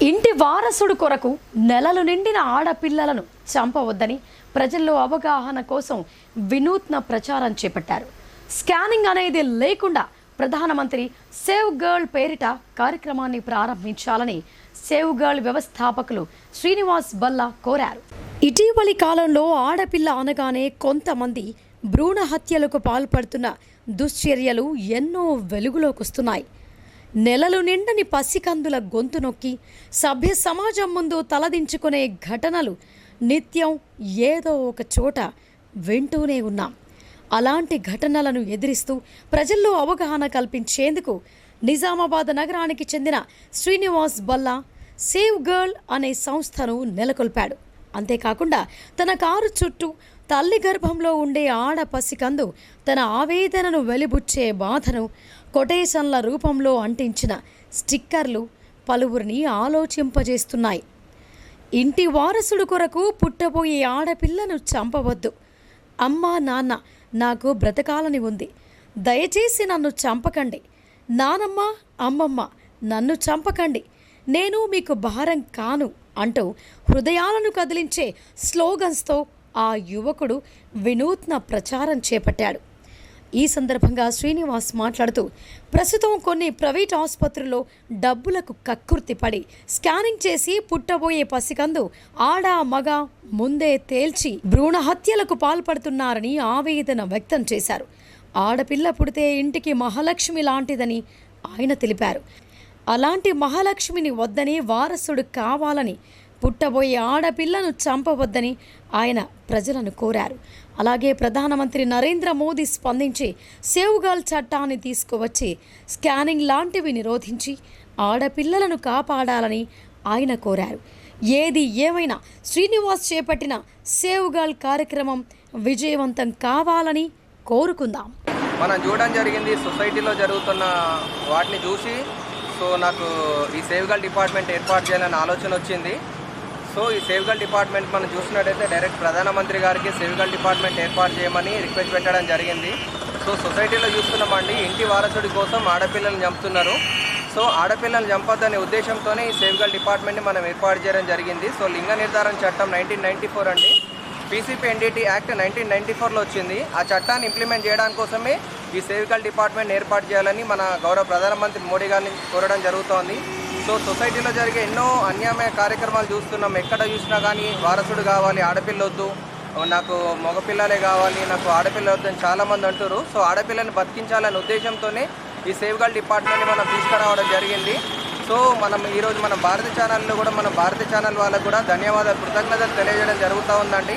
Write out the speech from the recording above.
ఇంటి వారసుడు కొరకు నెలలు నిండిన ఆడపిల్లలను చంపవద్దని ప్రజల్లో అవగాహన కోసం వినూత్న ప్రచారం చేపట్టారు. స్కానింగ్ అనేది లేకుండా ప్రధానమంత్రి సేవ్ గర్ల్ పేరిట కార్యక్రమాన్ని ప్రారంభించాలని సేవ్ గర్ల్ వ్యవస్థాపకులు శ్రీనివాస్ బల్లా కోరారు. ఇటీవలి కాలంలో ఆడపిల్ల అనగానే కొంతమంది భ్రూణ హత్యలకు పాల్పడుతున్న దుశ్చర్యలు ఎన్నో వెలుగులోకొస్తున్నాయి. నెలలు నిండని పసికందుల గొంతు నొక్కి సభ్య సమాజం ముందు తలదించుకునే ఘటనలు నిత్యం ఏదో ఒక చోట వింటూనే ఉన్నాం. అలాంటి ఘటనలను ఎదిరిస్తూ ప్రజల్లో అవగాహన కల్పించేందుకు నిజామాబాద్ నగరానికి చెందిన శ్రీనివాస్ బల్లా సేవ్ గర్ల్ అనే సంస్థను నెలకొల్పాడు. అంతేకాకుండా తన కారు చుట్టూ తల్లి గర్భంలో ఉండే ఆడ పసికందు తన ఆవేదనను వెలిబుచ్చే బాధను కొటేషన్ల రూపంలో అంటించిన స్టిక్కర్లు పలువురిని ఆలోచింపజేస్తున్నాయి. ఇంటి వారసుడు కొరకు పుట్టబోయే ఆడపిల్లను చంపవద్దు. అమ్మా నాన్న నాకు బ్రతకాలని ఉంది, దయచేసి నన్ను చంపకండి. నానమ్మ అమ్మమ్మ నన్ను చంపకండి, నేను మీకు భారం కాను అంటూ హృదయాలను కదిలించే స్లోగన్స్తో ఆ యువకుడు వినూత్న ప్రచారం చేపట్టాడు. ఈ సందర్భంగా శ్రీనివాస్ మాట్లాడుతూ ప్రస్తుతం కొన్ని ప్రైవేట్ ఆసుపత్రుల్లో డబ్బులకు కక్కుర్తిపడి స్కానింగ్ చేసి పుట్టబోయే పసికందు ఆడ మగ ముందే తేల్చి భ్రూణ హత్యలకు పాల్పడుతున్నారని ఆవేదన వ్యక్తం చేశారు. ఆడపిల్ల పుడితే ఇంటికి మహాలక్ష్మి లాంటిదని ఆయన తెలిపారు. అలాంటి మహాలక్ష్మిని వద్దని, వారసుడు కావాలని, పుట్టబోయే ఆడపిల్లను చంపవద్దని ఆయన ప్రజలను కోరారు. అలాగే ప్రధానమంత్రి నరేంద్ర మోదీ స్పందించి సేవ్ గర్ల్ చట్టాన్ని తీసుకువచ్చి స్కానింగ్ లాంటివి నిరోధించి ఆడపిల్లలను కాపాడాలని ఆయన కోరారు. ఏది ఏమైనా శ్రీనివాస్ చేపట్టిన సేవ్ గర్ల్ కార్యక్రమం విజయవంతం కావాలని కోరుకుందాం. మనం చూడడం జరిగింది, సొసైటీలో జరుగుతున్న వాటిని చూసి నాకు ఈ సేవ్ గర్ల్ డిపార్ట్మెంట్ ఏర్పాటు చేయాలని ఆలోచన వచ్చింది. ఈ సేవ్ గర్ల్ డిపార్ట్మెంట్ మనం చూసినట్టయితే డైరెక్ట్ ప్రధానమంత్రి గారికి సేవ్ గర్ల్ డిపార్ట్మెంట్ ఏర్పాటు చేయమని రిక్వెస్ట్ పెట్టడం జరిగింది. సొసైటీలో చూస్తున్నామండి, ఇంటి వారసుడి కోసం ఆడపిల్లలను చంపుతున్నారు. ఆడపిల్లలను చంపొద్దనే ఉద్దేశంతోనే ఈ సేవ్ గర్ల్ డిపార్ట్మెంట్ని మనం ఏర్పాటు చేయడం జరిగింది. లింగ నిర్ధారణ చట్టం 1994 అండి, పీసీపీ ఎన్డీటీ యాక్ట్ 1994లో వచ్చింది. ఆ చట్టాన్ని ఇంప్లిమెంట్ చేయడానికి కోసమే ఈ సేవ్ గర్ల్ డిపార్ట్మెంట్ ఏర్పాటు చేయాలని మన గౌరవ ప్రధానమంత్రి మోడీ గారిని కోరడం జరుగుతోంది. సొసైటీలో జరిగే ఎన్నో అన్యాయ కార్యక్రమాలు చూస్తున్నాం. ఎక్కడ చూసినా కానీ వారసుడు కావాలి, ఆడపిల్ల వద్దు, నాకు మగపిల్లలే కావాలి, నాకు ఆడపిల్ల వద్దని చాలామంది అంటారు. ఆడపిల్లని బతికించాలనే ఉద్దేశంతోనే ఈ సేవ్ గర్ల్ డిపార్ట్మెంట్ని మనం తీసుకురావడం జరిగింది. మనం ఈరోజు మన భారతీయ ఛానల్లో కూడా మన భారతీయ ఛానల్ వాళ్ళకు కూడా ధన్యవాదాలు, కృతజ్ఞతలు తెలియజేయడం జరుగుతూ ఉందండి.